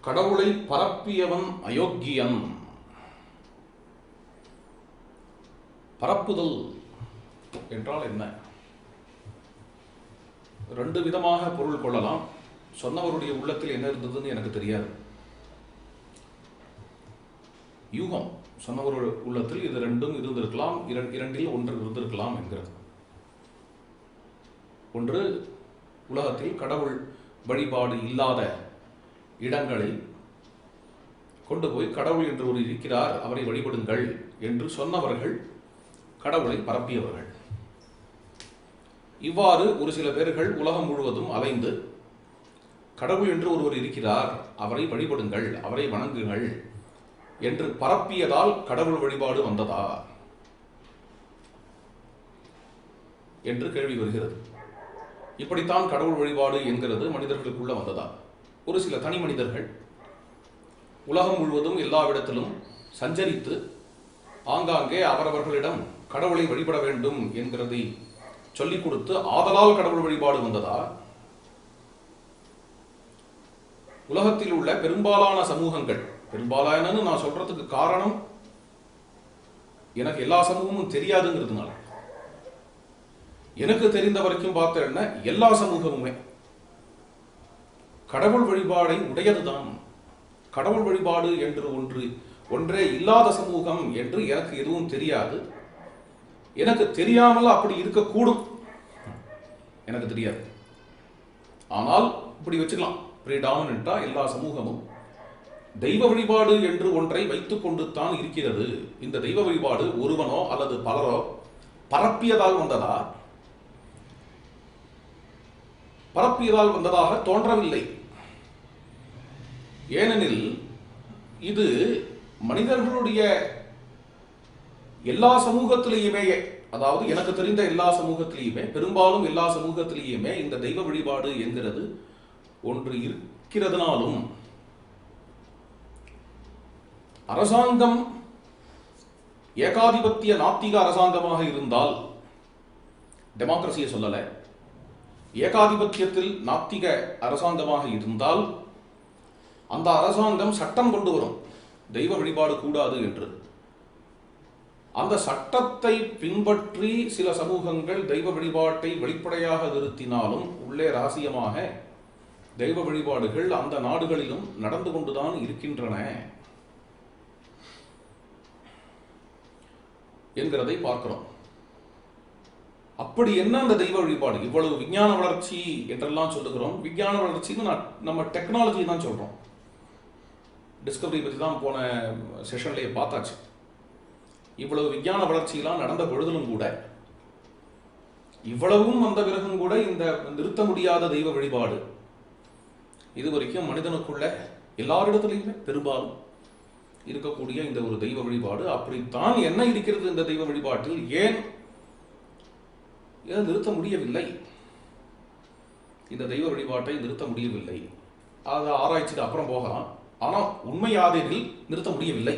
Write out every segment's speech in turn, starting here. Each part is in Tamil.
கடவுளை பரப்பியவன் அயோக்கியன். பரப்புதல் என்றால் என்ன? ரெண்டு விதமாக பொருள் கொள்ளலாம். சொன்னவருடைய உள்ளத்தில் என்ன இருந்ததுன்னு எனக்கு தெரியாது. யூகம் சொன்னவர் உள்ளத்தில் இது ரெண்டும் இருந்திருக்கலாம், இரண்டில் ஒன்று இருந்திருக்கலாம் என்கிறது. ஒன்று, உலகத்தில் கடவுள் வழிபாடு இல்லாத இடங்களில் கொண்டு போய் கடவுள் என்று ஒரு இருக்கிறார், அவரை வழிபடுங்கள் என்று சொன்னவர்கள் கடவுளை பரப்பியவர்கள். இவ்வாறு ஒரு சில பேர்கள் உலகம் முழுவதும் அலைந்து கடவுள் என்று ஒருவர் இருக்கிறார், அவரை வழிபடுங்கள், அவரை வணங்குங்கள் என்று பரப்பியதால் கடவுள் வழிபாடு வந்ததா என்று கேள்வி வருகிறது. இப்படித்தான் கடவுள் வழிபாடு என்கிறது மனிதர்களுக்குள்ள வந்ததா? ஒரு சில தனி மனிதர்கள் உலகம் முழுவதும் எல்லாவிடத்திலும் சஞ்சரித்து ஆங்காங்கே அவரவர்களிடம் கடவுளை வழிபட வேண்டும் என்கிறதை சொல்லிக் கொடுத்து ஆதலால் கடவுள் வழிபாடு வந்ததா? உலகத்தில் உள்ள பெரும்பாலான சமூகங்கள், பெரும்பாலானு நான் சொல்றதுக்கு காரணம் எனக்கு எல்லா சமூகமும் தெரியாதுங்கிறதுனால, எனக்கு தெரிந்த வரைக்கும் பார்த்தேன்னா எல்லா சமூகமுமே கடவுள் வழிபாடை உடையதுதான். கடவுள் வழிபாடு என்று ஒன்றே இல்லாத சமூகம் என்று எனக்கு எதுவும் தெரியாது. எனக்கு தெரியாமல் அப்படி இருக்கக்கூடும், எனக்கு தெரியாது. ஆனால் இப்படி வச்சுக்கலாம், பிரிடாமினண்டா எல்லா சமூகமும் தெய்வ வழிபாடு என்று ஒன்றை வைத்துக் கொண்டு தான் இருக்கிறது. இந்த தெய்வ வழிபாடு ஒருவனோ அல்லது பலரோ பரப்பியதால் வந்ததா? பரப்பியதால் வந்ததாக தோன்றவில்லை. ஏனெனில் இது மனிதர்களுடைய எல்லா சமூகத்திலேயுமே, அதாவது எனக்கு தெரிந்த எல்லா சமூகத்திலேயுமே, பெரும்பாலும் எல்லா சமூகத்திலேயுமே இந்த தெய்வ வழிபாடு என்கிறது ஒன்று இருக்கிறதுனாலும், அரசாங்கம் ஏகாதிபத்திய நாத்திக அரசாங்கமாக இருந்தால், டெமோக்ரஸியை சொல்லல, ஏகாதிபத்தியத்தில் நாத்திக அரசாங்கமாக இருந்தால் அந்த அரசாங்கம் சட்டம் கொண்டு வரும் தெய்வ வழிபாடு கூடாது என்று. அந்த சட்டத்தை பின்பற்றி சில சமூகங்கள் தெய்வ வழிபாட்டை வெளிப்படையாக நிறுத்தினாலும் உள்ளே ரகசியமாக தெய்வ வழிபாடுகள் அந்த நாடுகளிலும் நடந்து கொண்டுதான் இருக்கின்றன என்கிறதை பார்க்கிறோம். அப்படி என்ன அந்த தெய்வ வழிபாடு? இவ்வளவு விஞ்ஞான வளர்ச்சி என்றெல்லாம் சொல்லுகிறோம். விஞ்ஞான வளர்ச்சின்னு நம்ம டெக்னாலஜி தான் சொல்றோம். டிஸ்கவரி பற்றி தான் போன செஷன்லேயே பார்த்தாச்சு. இவ்வளவு விஞ்ஞான வளர்ச்சியெல்லாம் நடந்த பொழுதிலும் கூட, இவ்வளவும் வந்த பிறகும் கூட இந்த நிறுத்த முடியாத தெய்வ வழிபாடு இதுவரைக்கும் மனிதனுக்குள்ள எல்லாரிடத்திலையுமே பெரும்பாலும் இருக்கக்கூடிய இந்த ஒரு தெய்வ வழிபாடு, அப்படித்தான் என்ன இருக்கிறது இந்த தெய்வ வழிபாட்டில்? ஏன் இதை நிறுத்த முடியவில்லை? இந்த தெய்வ வழிபாட்டை நிறுத்த முடியவில்லை. அதை ஆராய்ச்சிக்கு அப்புறம் போகலாம். ஆனால் உண்மையாதெனில் நிறுத்த முடியவில்லை.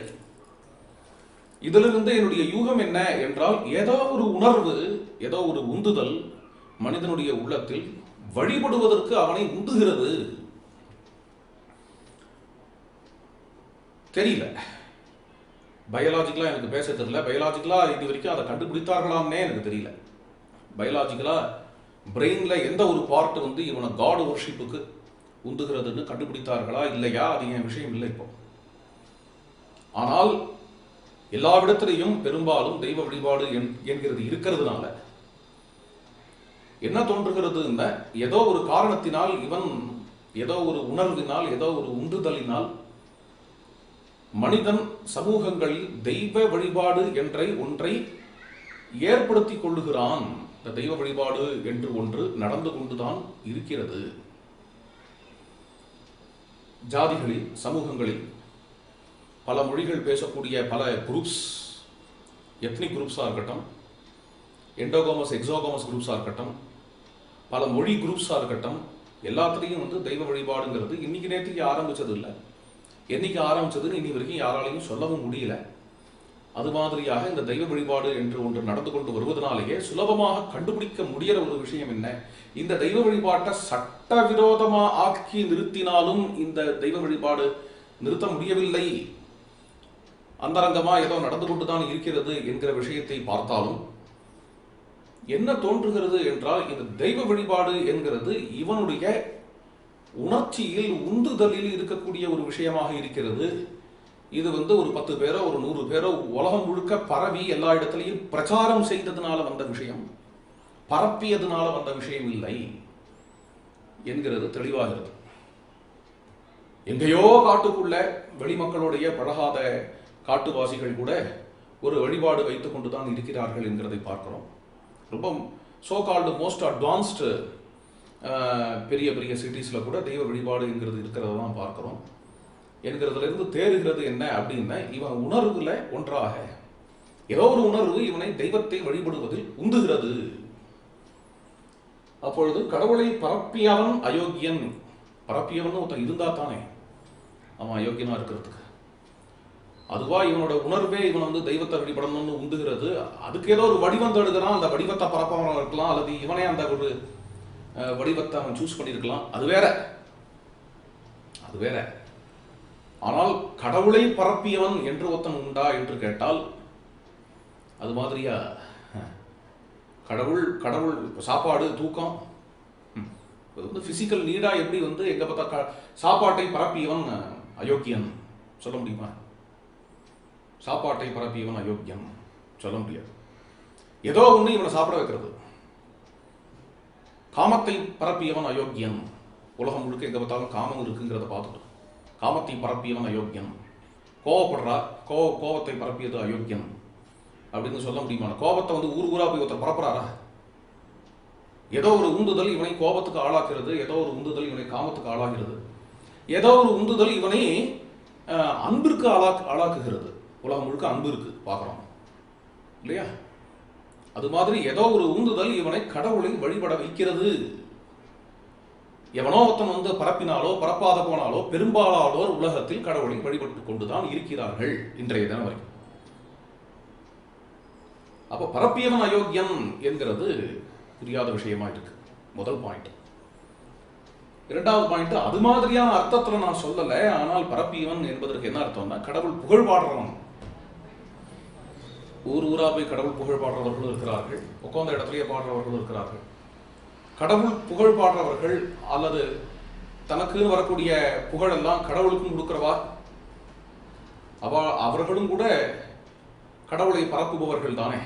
இதிலிருந்து என்னுடைய யூகம் என்ன என்றால், ஏதோ ஒரு உணர்வு, ஏதோ ஒரு உந்துதல் மனிதனுடைய உள்ளத்தில் வழிபடுவதற்கு அவனை உந்துகிறது. தெரியல, பயாலஜிக்கலா எனக்கு பேச தெரியல. பயாலஜிக்கலா இது வரைக்கும் அதை கண்டுபிடித்தார்களாம்னே எனக்கு தெரியல. பயாலஜிக்கலா பிரெயின்ல எந்த ஒரு பார்ட் இவனை காட் வர்ஷிப்புக்கு உந்துகிறதுன்னு கண்டுபிடித்தார்களா இல்லையா, அது என் விஷயம் இல்லை இப்போ. ஆனால் எல்லாவிடத்திலையும் பெரும்பாலும் தெய்வ வழிபாடு என்கிறது இருக்கிறதுனால என்ன தோன்றுகிறது? ஏதோ ஒரு காரணத்தினால் இவன், ஏதோ ஒரு உணர்வினால், ஏதோ ஒரு உந்துதலினால் மனிதன் சமூகங்களில் தெய்வ வழிபாடு என்ற ஒன்றை ஏற்படுத்திக் கொள்ளுகிறான். இந்த தெய்வ வழிபாடு என்று ஒன்று நடந்து கொண்டுதான் இருக்கிறது. ஜாதிகளில், சமூகங்களில் பல மொழிகள் பேசக்கூடிய பல குரூப்ஸ், எத்னிக் குரூப்ஸாக இருக்கட்டும், எண்டோகோமஸ் எக்ஸோகோமஸ் குரூப்ஸாக இருக்கட்டும், பல மொழி குரூப்ஸாக இருக்கட்டும், எல்லாத்துலேயும் தெய்வ வழிபாடுங்கிறது இன்னைக்கு நேற்றுக்கு ஆரம்பிச்சது இல்லை. என்னைக்கு ஆரம்பிச்சதுன்னு இன்னி வரைக்கும் யாராலையும் சொல்லவும் முடியல. அது மாதிரியாக இந்த தெய்வ வழிபாடு என்று ஒன்று நடந்து கொண்டு வருவதனாலேயே சுலபமாக கண்டுபிடிக்க முடிகிற ஒரு விஷயம் என்ன, இந்த தெய்வ வழிபாட்டை சட்டவிரோதமா ஆக்கி நிறுத்தினாலும் இந்த தெய்வ வழிபாடு நிறுத்த முடியவில்லை, அந்தரங்கமா ஏதோ நடந்து கொண்டுதான் இருக்கிறது என்கிற விஷயத்தை பார்த்தாலும் என்ன தோன்றுகிறது என்றால், இந்த தெய்வ வழிபாடு என்கிறது இவனுடைய உணர்ச்சியில் உந்துதலில் இருக்கக்கூடிய ஒரு விஷயமாக இருக்கிறது. இது ஒரு 10 பேரோ ஒரு 100 பேரோ உலகம் முழுக்க பரவி எல்லா இடத்திலையும் பிரச்சாரம் செய்ததுனால வந்த விஷயம், பரப்பியதுனால வந்த விஷயம் இல்லை என்கிறது தெளிவாகிறது. எங்கேயோ காட்டுக்குள்ள வெளிமக்களுடைய பழகாத காட்டுவாசிகள் கூட ஒரு வழிபாடு வைத்துக் கொண்டுதான் இருக்கிறார்கள் என்கிறதை பார்க்கிறோம். ரொம்ப சோ கால்டு மோஸ்ட் அட்வான்ஸ்டு பெரிய பெரிய சிட்டிஸில் கூட தெய்வ வழிபாடு என்கிறது இருக்கிறத தான் பார்க்கிறோம். என்கிறதுல இருந்து தேறுகிறது என்ன அப்படின்னா, இவன் உணர்வுல ஒன்றாக ஏதோ ஒரு உணர்வு இவனை தெய்வத்தை வழிபடுவதில் உந்துகிறது. அப்பொழுது கடவுளை பரப்பியவன் அயோக்கியன். பரப்பியவன் ஒருத்தன் இருந்தா தானே அவன் அயோக்கியனா இருக்கிறதுக்கு. அதுவா இவனோட உணர்வே இவன் தெய்வத்தை வழிபடணும்னு உந்துகிறது. அதுக்கு ஏதோ ஒரு வடிவம் தேடுகிறான். அந்த வடிவத்தை பரப்பவன் இருக்கலாம், அல்லது இவனே அந்த ஒரு வடிவத்தை அவன் சூஸ் பண்ணியிருக்கலாம். அது வேற, அது வேற. ஆனால் கடவுளை பரப்பியவன் என்று ஒருத்தன் உண்டா என்று கேட்டால் அது மாதிரியா? கடவுள் கடவுள் சாப்பாடு தூக்கம் பிசிக்கல் நீடா எப்படி எங்க பார்த்தா சாப்பாட்டை பரப்பியவன் அயோக்கியன் சொல்ல முடியுமா? சாப்பாட்டை பரப்பியவன் அயோக்கியன் சொல்ல முடியாது. ஏதோ ஒன்று இவனை சாப்பிட வைக்கிறது. காமத்தை பரப்பியவன் அயோக்கியன். உலகம் முழுக்க எங்க பார்த்தாலும் காமம் இருக்குங்கிறத பார்த்துட்டு காமத்தை பரப்பியவன் அயோக்கியன். கோவப்படுறா, கோபத்தை பரப்பியது அயோக்கியன் அப்படின்னு சொல்ல முடியுமா? கோபத்தை ஊர் ஊரா போய் ஒருத்தர் பரப்புறாரா? ஏதோ ஒரு உந்துதல் இவனை கோபத்துக்கு ஆளாக்குறது, ஏதோ ஒரு உந்துதல் இவனை காமத்துக்கு ஆளாகிறது, ஏதோ ஒரு உந்துதல் இவனை அன்பிற்கு ஆளாக்குகிறது. உலகம் முழுக்க அன்பு இருக்கு பார்க்கிறோம் இல்லையா? அது மாதிரி ஏதோ ஒரு உந்துதல் இவனை கடவுளை வழிபட வைக்கிறது. எவனோ ஒருத்தன் பரப்பினாலோ பரப்பாத போனாலோ பெரும்பாலானோர் உலகத்தில் கடவுளை வழிபட்டுக் கொண்டுதான் இருக்கிறார்கள் இன்றைய தினம் வரைக்கும். அப்ப பரப்பியவன் அயோக்கியன் என்கிறது புரியாத விஷயமா இருக்கு. முதல் பாயிண்ட். இரண்டாவது பாயிண்ட், அது மாதிரியான அர்த்தத்துல நான் சொல்லல. ஆனால் பரப்பியவன் என்பதற்கு என்ன அர்த்தம்னா, கடவுள் புகழ் பாடுறவன். ஊர் ஊரா போய் கடவுள் புகழ் பாடுறவர்களும் இருக்கிறார்கள், உட்கார்ந்த இடத்துலயே பாடுறவர்களும் இருக்கிறார்கள். கடவுள் புகழ் பாடுறவர்கள் அல்லது தனக்கு வரக்கூடிய புகழெல்லாம் கடவுளுக்கும் கொடுக்கிறவா அவர்களும் கூட கடவுளை பரப்புபவர்கள் தானே.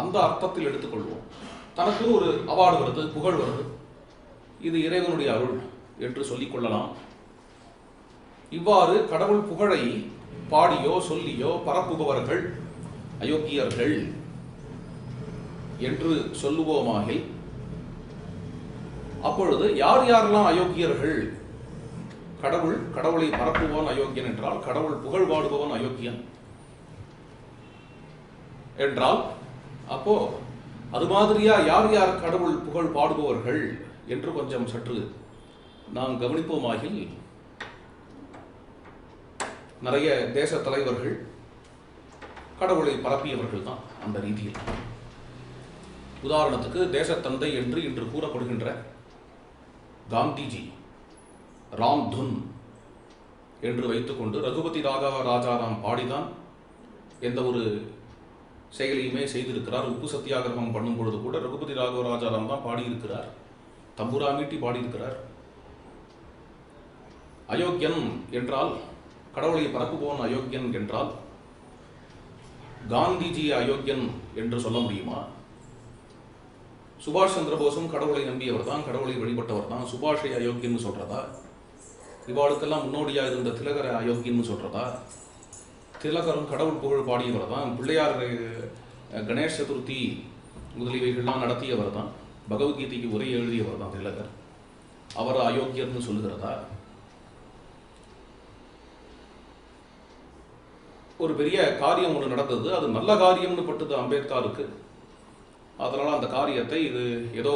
அந்த அர்த்தத்தில் எடுத்துக்கொள்வோம். தனக்கு ஒரு அவார்டு வருது, புகழ் வருது, இது இறைவனுடைய அருள் என்று சொல்லிக் கொள்ளலாம். இவ்வாறு கடவுள் புகழை பாடியோ சொல்லியோ பரப்புபவர்கள் அயோக்கியர்கள் என்று சொல்லுவோமாகில், அப்பொழுது யார் யாரெல்லாம் அயோக்கியர்கள்? கடவுளை பரப்புபவன் அயோக்கியன் என்றால், கடவுள் புகழ் பாடுபவன் அயோக்கியன் என்றால், அப்போ அது மாதிரியா யார் யார் கடவுள் புகழ் பாடுபவர்கள் என்று கொஞ்சம் சற்று நாம் கவனிப்போமாகில், நிறைய தேச தலைவர்கள் கடவுளை பரப்பியவர்கள் தான் அந்த ரீதியில். உதாரணத்துக்கு தேசத்தந்தை என்று இன்று கூறப்படுகின்ற காந்திஜி, ராம்துன் என்று வைத்துக்கொண்டு ரகுபதி ராகவ ராஜாராம் பாடிதான் எந்த ஒரு செயலையுமே செய்திருக்கிறார். உப்பு சத்தியாகிரகம் பண்ணும் பொழுது கூட ரகுபதி ராகவ ராஜாராம் தான் பாடியிருக்கிறார், தம்புரா மீட்டி பாடியிருக்கிறார். அயோக்கியன் என்றால், கடவுளை பரப்புபவன் அயோக்கியன் என்றால், காந்திஜி அயோக்கியன் என்று சொல்ல முடியுமா? சுபாஷ் சந்திர போஸும் கடவுளை நம்பியவர் தான், கடவுளை வழிபட்டவர் தான். சுபாஷை அயோக்கியன்னு சொல்றதா? இவாளுக்கெல்லாம் முன்னோடியா இருந்த திலகரை அயோக்கியன்னு சொல்றதா? திலகரும் கடவுள் புகழ் பாடியவர் தான். பிள்ளையார் கணேஷ் சதுர்த்தி முதலியவைகள்லாம் நடத்தியவர் தான். பகவத்கீதைக்கு உரை எழுதியவர் தான் திலகர். அவர் அயோக்கியர்னு சொல்லுகிறதா? ஒரு பெரிய காரியம் ஒன்று நடந்தது, அது நல்ல காரியம்னு பட்டது அம்பேத்கருக்கு. அதனால அந்த காரியத்தை இது ஏதோ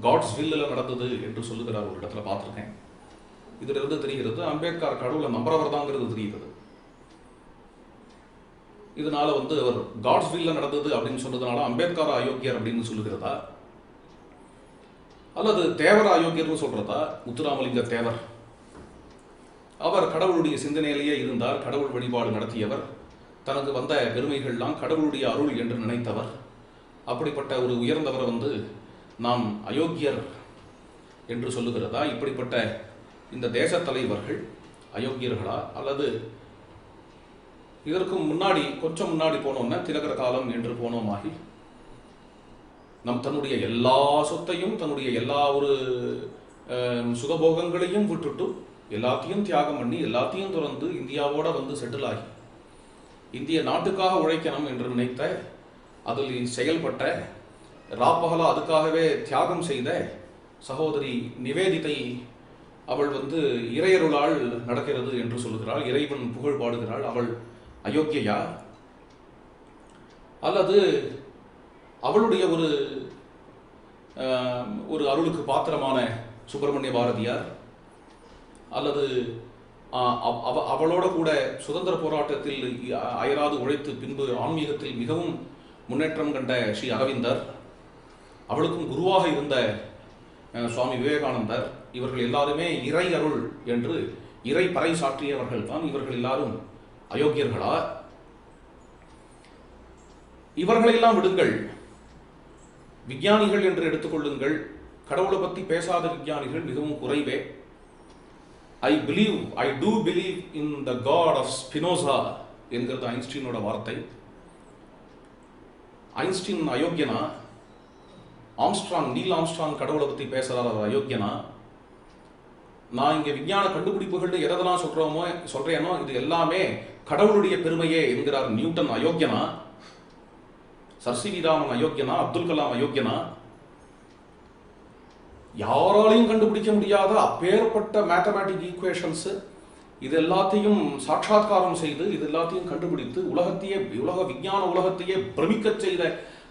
காட்ஸ் வில்லில் நடந்தது என்று சொல்லுகிறார். ஒரு இடத்துல பார்த்துருக்கேன். இதுல இருந்து தெரிகிறது அம்பேத்கர் கடவுளை நம்புறவர் தாங்கிறது தெரிகிறது. இதனால வந்து அவர் காட்ஸ் வில்ல நடந்தது அப்படின்னு சொன்னதுனால அம்பேத்கர் அயோக்கியர் அப்படின்னு சொல்லுகிறதா, அல்லது தேவர் அயோக்கியர்னு சொல்றதா? முத்துராமலிங்க தேவர் அவர் கடவுளுடைய சிந்தனையிலேயே இருந்தார், கடவுள் வழிபாடு நடத்தியவர், தனக்கு வந்த பெருமைகள்லாம் கடவுளுடைய அருள் என்று நினைத்தவர். அப்படிப்பட்ட ஒரு உயர்ந்தவரை வந்து நாம் அயோக்கியர் என்று சொல்லுகிறதா? இப்படிப்பட்ட இந்த தேச தலைவர்கள் அயோக்கியர்களா? அல்லது இதற்கு முன்னாடி கொஞ்சம் முன்னாடி போனோம்னா திலகர காலம் என்று போனோமாகி தன்னுடைய எல்லா சொத்தையும் தன்னுடைய எல்லா ஒரு சுகபோகங்களையும் விட்டுட்டு எல்லாத்தையும் தியாகம் பண்ணி எல்லாத்தையும் துறந்து இந்தியாவோட வந்து செட்டில் ஆகி இந்திய நாட்டுக்காக உழைக்கணும் என்று நினைத்த, அதில் செயல்பட்ட, ராப்பகலா அதுக்காகவே தியாகம் செய்த சகோதரி நிவேதிதை அவள் வந்து இறையருளால் நடக்கிறது என்று சொல்லுகிறாள், இறைவன் புகழ் பாடுகிறாள். அவள் அயோக்கியா? அல்லது அவளுடைய ஒரு அருளுக்கு பாத்திரமான சுப்பிரமணிய பாரதியார், அல்லது அவளோட கூட சுதந்திர போராட்டத்தில் அயராது உழைத்து பின்பு ஆன்மீகத்தில் மிகவும் முன்னேற்றம் கண்ட ஸ்ரீ அரவிந்தர், அவளுக்கும் குருவாக இருந்த சுவாமி விவேகானந்தர், இவர்கள் எல்லாருமே இறை அருள் என்று இறை பறை சாற்றியவர்கள் தான். இவர்கள் எல்லாரும் அயோக்கியர்களா? இவர்களெல்லாம் விடுங்கள், விஞ்ஞானிகள் என்று எடுத்துக்கொள்ளுங்கள். கடவுளை பற்றி பேசாத விஞ்ஞானிகள் மிகவும் குறைவே. I do believe in the God of Spinoza என்கிறது ஐன்ஸ்டீனோட வார்த்தை. ஐன்ஸ்டீன் அயோக்கியனா? நீல் ஆம்ஸ்ட்ராங் கடவுளை பற்றி பேசுறார், அவர் அயோக்கியனா? நான் இங்கே விஞ்ஞான கண்டுபிடிப்புகள் எதெல்லாம் சொல்றேனோ இது எல்லாமே கடவுளுடைய பெருமையே என்கிறார் நியூட்டன் அயோக்கியனா? சர் சி வி ராமன் அயோக்கியனா? அப்துல் கலாம் அயோக்கியனா? யாராலையும் கண்டுபிடிக்க முடியாத அப்பேற்பட்ட மேத்தமேட்டிக் ஈக்குவேஷன்ஸ் இது எல்லாத்தையும் சாட்சாத்காரம் செய்து இது எல்லாத்தையும் கண்டுபிடித்து உலக விஞ்ஞான உலகத்தையே பிரமிக்க செய்த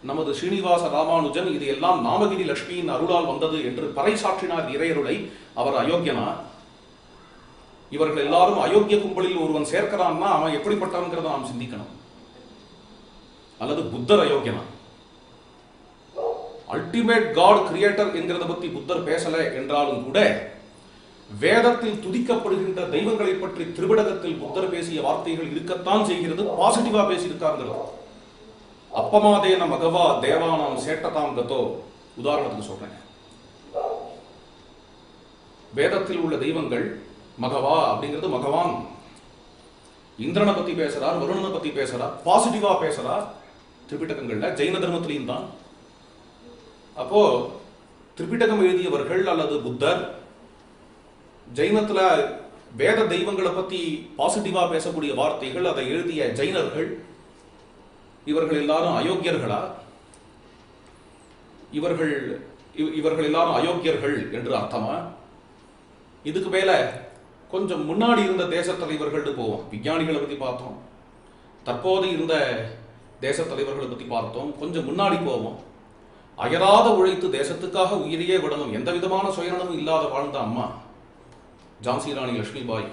நமது ஸ்ரீனிவாச ராமானுஜன் இது எல்லாம் நாமகிரி லட்சுமியின் அருளால் வந்தது என்று பறைசாற்றினார் இறையருளை. அவர் அயோக்கியனா? இவர்கள் எல்லாரும் அயோக்கிய கும்பலில் ஒருவன் சேர்க்கிறான்னா அவன் எப்படிப்பட்டவங்கிறத நாம் சிந்திக்கணும். அல்லது புத்தர் அயோக்கியனா? அல்டிமேட் காட் கிரியேட்டர் என்கிறத பற்றி புத்தர் பேசல என்றாலும் கூட வேதத்தில் துதிக்கப்படுகின்ற தெய்வங்களை பற்றி திரிபிடகத்தில் புத்தர் பேசிய வார்த்தைகள் இருக்கத்தான் செய்கிறது. பாசிட்டிவா பேசியிருக்காங்க. அப்பமாதேன மகவா தேவானாம் சேட்டதாம் கதோ, உதாரணத்துக்கு சொல்றேன். வேதத்தில் உள்ள தெய்வங்கள் மகவா அப்படிங்கிறது மகவான் இந்திரனை பத்தி பேசுறார், வருணனை பத்தி பேசுறார், பாசிட்டிவா பேசுறார் திரிபிடகங்கள்ல. ஜெயின தர்மத்திலையும் தான். அப்போ திரிபிடகம் எழுதியவர்கள் அல்லது புத்தர், ஜெயினத்துல வேத தெய்வங்களை பத்தி பாசிட்டிவா பேசக்கூடிய வார்த்தைகள் அதை எழுதிய ஜெயினர்கள், இவர்கள் எல்லாரும் அயோக்கியர்களா? இவர்கள் எல்லாரும் அயோக்கியர்கள் என்று அர்த்தமா? இதுக்கு மேல கொஞ்சம் முன்னாடி இருந்த தேச தலைவர்கள் போவோம். விஞ்ஞானிகளை பத்தி பார்த்தோம், தற்போது இருந்த தேச தலைவர்களை பத்தி பார்த்தோம். கொஞ்சம் முன்னாடி போவோம். அயராத உழைத்து தேசத்துக்காக உயிரையே விடணும், எந்த விதமான சுயநலமும் இல்லாத வாழ்ந்த அம்மா ஜான்சி ராணி லட்சுமிபாய்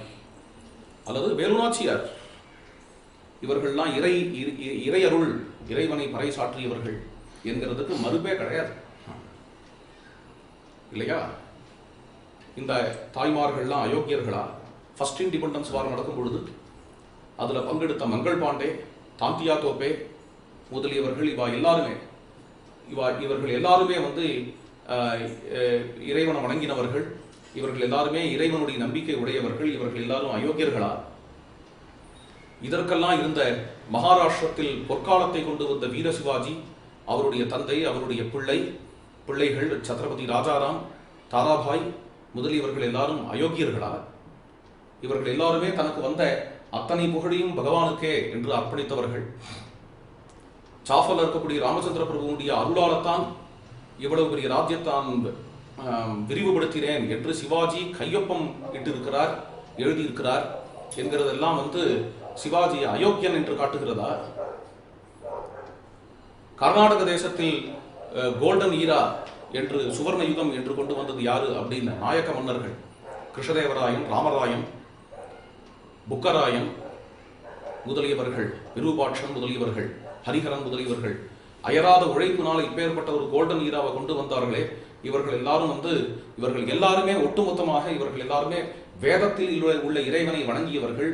அல்லது வேலுநாச்சியார், இவர்கள்லாம் இறை அருள், இறைவனை பறைசாற்றியவர்கள் என்கிறதுக்கு மறுப்பே கிடையாது இல்லையா? இந்த தாய்மார்கள்லாம் அயோக்கியர்களா? ஃபர்ஸ்ட் இண்டிபெண்டன்ஸ் வார் நடக்கும் பொழுது அதுல பங்கெடுத்த மங்கள் பாண்டே, தாந்தியா தோப்பே முதலியவர்கள் இவர்கள் எல்லாருமே வந்து இறைவனை வணங்கினவர்கள். இவர்கள் எல்லாருமே இறைவனுடைய நம்பிக்கை உடையவர்கள். இவர்கள் எல்லாரும் அயோக்கியர்களா? இதற்கெல்லாம் இருந்த மகாராஷ்டிரத்தில் பொற்காலத்தை கொண்டு வந்த வீர சிவாஜி, அவருடைய தந்தை, அவருடைய பிள்ளைகள் சத்ரபதி ராஜாராம், தாராபாய் முதலியவர்கள் எல்லாரும் அயோக்கியர்களா? இவர்கள் எல்லாருமே தனக்கு வந்த அத்தனை புகழையும் பகவானுக்கே என்று அர்ப்பணித்தவர்கள். சாஃபல் இருக்கக்கூடிய ராமச்சந்திர பிரபுடைய அருளாலத்தான் இவ்வளவு பெரிய ராஜ்யத்தான் விரிவுபடுத்தினேன் என்று சிவாஜி கையொப்பம் இட்டிருக்கிறார், எழுதியிருக்கிறார் என்கிறதெல்லாம் வந்து சிவாஜி அயோக்கியன் என்று காட்டுகிறதா? கர்நாடக தேசத்தில் கோல்டன் ஈரா என்று சுவர்ண யுகம் என்று கொண்டு வந்தது யாரு அப்படின்னு நாயக்க மன்னர்கள் கிருஷ்ணதேவராயன், ராமராயன், புக்கராயன், முதலியவர்கள், விருபாட்சன் முதலியவர்கள், ஹரிஹரன் முதலியவர்கள் அயராத உழைப்பினால் இப்பேற்பட்ட ஒரு கோல்டன் ஈராவை கொண்டு வந்தார்களே, இவர்கள் எல்லாருமே ஒட்டுமொத்தமாக இவர்கள் எல்லாருமே வேதத்தில் உள்ள இறைவனை வணங்கியவர்கள்.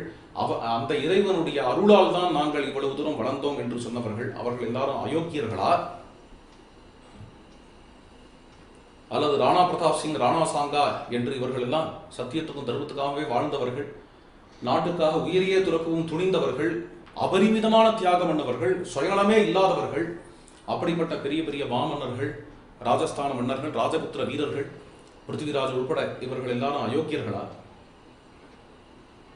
அந்த இறைவனுடைய அருளால் தான் நாங்கள் இவ்வளவு தூரம் வளர்ந்தோம் என்று சொன்னவர்கள். அவர்கள் எல்லாரும் அயோக்கியர்களா? அல்லது ராணா பிரதாப் சிங், ராணா சாங்கா என்று இவர்கள் எல்லாம் சத்தியத்துக்கும் தர்மத்துக்காகவே வாழ்ந்தவர்கள், நாட்டுக்காக உயிரையே துறக்கவும் துணிந்தவர்கள், அபரிமிதமான தியாகம் பண்ணவர்கள், சுயநலமே இல்லாதவர்கள். அப்படிப்பட்ட பெரிய பெரிய மாமன்னர்கள், ராஜஸ்தான மன்னர்கள், ராஜபுத்திர வீரர்கள், பிருத்திவிராஜ் உட்பட இவர்கள் எல்லாரும் அயோக்கியர்களா?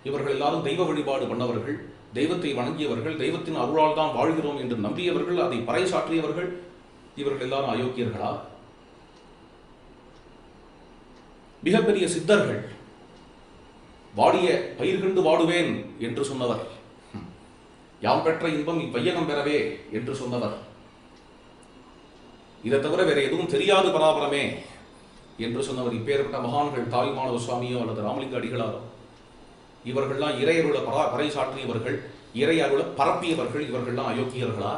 இவர்கள் எல்லாரும் தெய்வ வழிபாடு பண்ணவர்கள், தெய்வத்தை வணங்கியவர்கள், தெய்வத்தின் அருளால் தான் வாழ்கிறோம் என்று நம்பியவர்கள், அதை பறைசாற்றியவர்கள். இவர்கள் எல்லாரும் அயோக்கியர்களா? மிகப்பெரிய சித்தர்கள், வாடிய பயிர் கண்டு வாடுவேன் என்று சொன்னவர், யாம் பெற்ற இன்பம் இவ்வையகம் பெறவே என்று சொன்னவர், இதை தவிர வேற எதுவும் தெரியாது பராபரமே என்று சொன்னவர், இப்பேற்பட்ட மகான்கள் தாயுமானவ சுவாமியோ அல்லது ராமலிங்க அடிகளாரோ, இவர்கள்லாம் இறையருளை பறைசாற்றியவர்கள், இறை அருளை பரப்பியவர்கள். இவர்கள்லாம் அயோக்கியர்களா?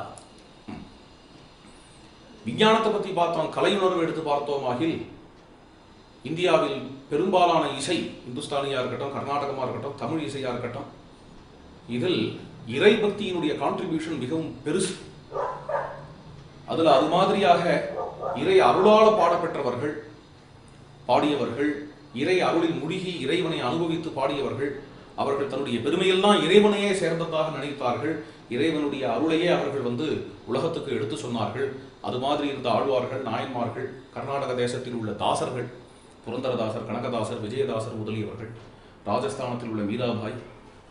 விஞ்ஞானத்தை பற்றி பார்த்தோம், கலையுணர்வு எடுத்து பார்த்தோமாகில் இந்தியாவில் பெரும்பாலான இசை, இந்துஸ்தானியா இருக்கட்டும், கர்நாடகமாக இருக்கட்டும், தமிழ் இசையா இருக்கட்டும், இதில் இறை பக்தியினுடைய கான்ட்ரிபியூஷன் மிகவும் பெருசு. அதுல அது மாதிரியாக இறை அருளால பாடப்பெற்றவர்கள், பாடியவர்கள், இறை அருளில் முழுகி இறைவனை அனுபவித்து பாடியவர்கள். அவர்கள் தன்னுடைய பெருமையெல்லாம் இறைவனையே சேர்ந்ததாக நினைத்தார்கள். இறைவனுடைய அருளையே அவர்கள் உலகத்துக்கு எடுத்து சொன்னார்கள். அது மாதிரி இருந்த ஆழ்வார்கள், நாயன்மார்கள், கர்நாடக தேசத்தில் உள்ள தாசர்கள், புரந்தரதாசர், கனகதாசர், விஜயதாசர் முதலியவர்கள், ராஜஸ்தானத்தில் உள்ள மீராபாய்,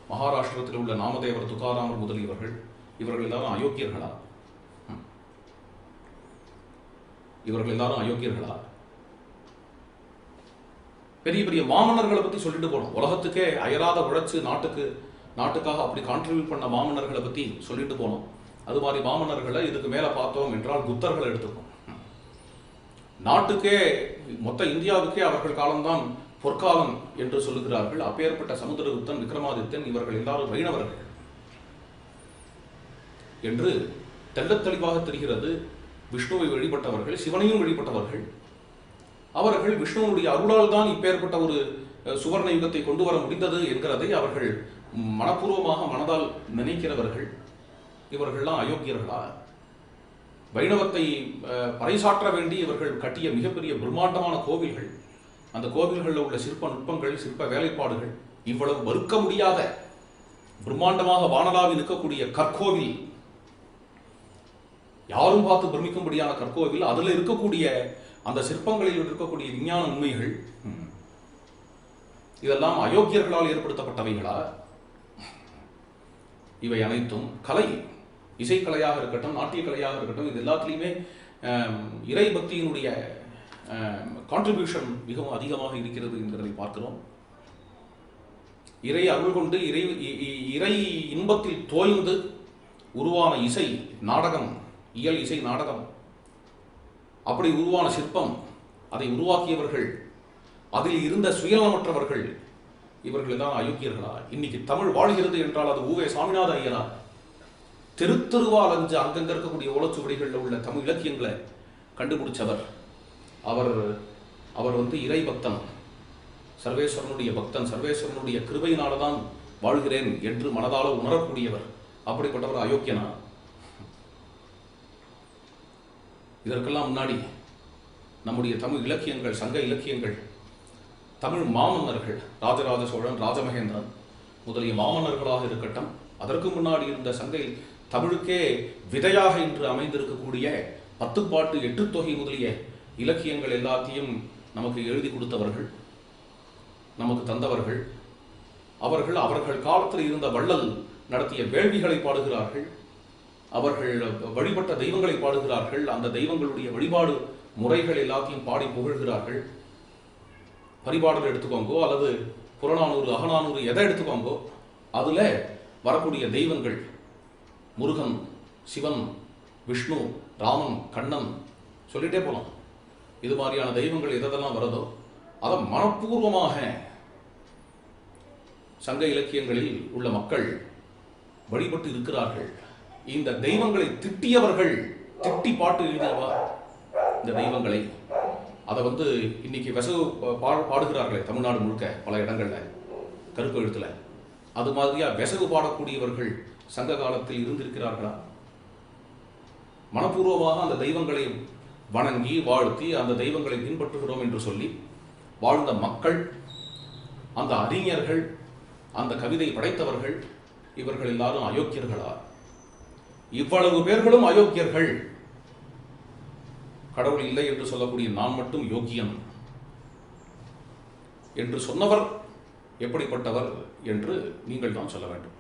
மகாராஷ்டிரத்தில் உள்ள நாமதேவர், துகாராமர் முதலியவர்கள், இவர்கள் எல்லாரும் அயோக்கியர்களா? இவர்கள் எல்லாரும் அயோக்கியர்களா? பெரிய பெரிய மாமன்னர்களை பத்தி சொல்லிட்டு போனோம். உலகத்துக்கே அயராத உழைச்சு நாட்டுக்காக அப்படி கான்ட்ரிபியூட் பண்ண மாமன்னர்களை பத்தி சொல்லிட்டு போனோம். அது மாதிரி மாமன்னர்களை இதுக்கு மேல பார்த்தோம் என்றால் புத்தர்களை எடுத்துக்கணும். நாட்டுக்கே, மொத்த இந்தியாவுக்கே அவர்கள் காலம்தான் பொற்காலம் என்று சொல்லுகிறார்கள். அப்பேற்பட்ட சமுத்திரகுப்தன், விக்ரமாதித்தன், இவர்கள் எல்லாரும் வைணவர்கள் என்று தெள்ளத் தெளிவாக தெரிகிறது. விஷ்ணுவை வழிபட்டவர்கள், சிவனையும் வழிபட்டவர்கள். அவர்கள் விஷ்ணுவனுடைய அருளால் தான் இப்பேற்பட்ட ஒரு சுவர்ண யுகத்தை கொண்டு வர முடிந்தது என்கிறதை அவர்கள் மனப்பூர்வமாக மனதால் நினைக்கிறவர்கள். இவர்கள்லாம் அயோக்கியர்களா? வைணவத்தை பறைசாற்ற வேண்டி இவர்கள் கட்டிய மிகப்பெரிய பிரம்மாண்டமான கோவில்கள், அந்த கோவில்களில் உள்ள சிற்ப நுட்பங்கள், சிற்ப வேலைப்பாடுகள், இவ்வளவு வறுக்க முடியாத பிரம்மாண்டமாக வானலாவில் இருக்கக்கூடிய கற்கோவில், யாரும் பார்த்து பிரமிக்கும்படியான கற்கோவில், அதில் இருக்கக்கூடிய அந்த சிற்பங்களில் இருக்கக்கூடிய விஞ்ஞான உண்மைகள், இதெல்லாம் அயோக்கியர்களால் ஏற்படுத்தப்பட்டவைகளா? இவை அனைத்தும் கலை, இசைக்கலையாக இருக்கட்டும், நாட்டிய கலையாக இருக்கட்டும், இது எல்லாத்திலையுமே இறை பக்தியினுடைய கான்ட்ரிபியூஷன் மிகவும் அதிகமாக இருக்கிறது என்கிறதை பார்க்கிறோம். இறை அருள் கொண்டு இறை இன்பத்தில் தோய்ந்து உருவான இசை நாடகம், இயல் இசை நாடகம், அப்படி உருவான சிற்பம், அதை உருவாக்கியவர்கள், அதில் இருந்த சுயநலமற்றவர்கள், இவர்கள் எல்லாம் அயோக்கியர்களா? இன்னைக்கு தமிழ் வாழ்கிறது என்றால் அது ஊவே சாமிநாத ஐயரா? தெருவால் அஞ்சு அங்கங்க இருக்கக்கூடிய ஓலச்சுவடிகளில் உள்ள தமிழ் இலக்கியங்களை கண்டுபிடிச்சவர். அவர் இறை பக்தன், சர்வேஸ்வரனுடைய பக்தன், சர்வேஸ்வரனுடைய கிருபையினால்தான் வாழ்கிறேன் என்று மனதால உணரக்கூடியவர். அப்படிப்பட்டவர் அயோக்கியனா? இதற்கெல்லாம் முன்னாடி நம்முடைய தமிழ் இலக்கியங்கள், சங்க இலக்கியங்கள், தமிழ் மாமன்னர்கள், ராஜராஜ சோழன், ராஜமகேந்திரன் முதலிய மாமன்னர்களாக இருக்கட்டும், அதற்கு முன்னாடி இருந்த சங்க தமிழுக்கே விதையாக இன்று அமைந்திருக்கக்கூடிய 10 பாட்டு 8 தொகை முதலிய இலக்கியங்கள் எல்லாத்தையும் நமக்கு எழுதி கொடுத்தவர்கள், நமக்கு தந்தவர்கள். அவர்கள் காலத்தில் இருந்த வள்ளல் நடத்திய வேள்விகளை பாடுகிறார்கள், அவர்கள் வழிபட்ட தெய்வங்களை பாடுகிறார்கள், அந்த தெய்வங்களுடைய வழிபாடு முறைகள் எல்லாத்தையும் பாடி புகழ்கிறார்கள். பரிபாடல் எடுத்துக்கோங்கோ அல்லது புறநானூறு, அகநானூறு, எதை எடுத்துக்கோங்கோ, அதுல வரக்கூடிய தெய்வங்கள் முருகன், சிவன், விஷ்ணு, ராமன், கண்ணன் சொல்லிட்டே போலாம். இது மாதிரியான தெய்வங்கள் எதெல்லாம் வருதோ அதை மனப்பூர்வமாக சங்க இலக்கியங்களில் உள்ள மக்கள் வழிபட்டு இருக்கிறார்கள். இந்த தெய்வங்களை திட்டியவர்கள், திட்டி பாட்டு எழுதியவா இந்த தெய்வங்களை, அதை இன்னைக்கு வெசவு பாடுகிறார்களே தமிழ்நாடு முழுக்க பல இடங்கள்ல கருப்பு எழுத்துல, அது மாதிரியா வெசவு பாடக்கூடியவர்கள் சங்க காலத்தில் இருந்திருக்கிறார்களா? மனப்பூர்வமாக அந்த தெய்வங்களை வணங்கி வாழ்த்தி அந்த தெய்வங்களை பின்பற்றுகிறோம் என்று சொல்லி வாழ்ந்த மக்கள், அந்த அறிஞர்கள், அந்த கவிதை படைத்தவர்கள், இவர்கள் எல்லாரும் அயோக்கியர்களா? இவ்வளவு பேர்களும் அயோக்கியர்கள், கடவுள் இல்லை என்று சொல்லக்கூடிய நான் மட்டும் யோக்கியன் என்று சொன்னவர் எப்படிப்பட்டவர் என்று நீங்கள் தான் சொல்ல வேண்டும்.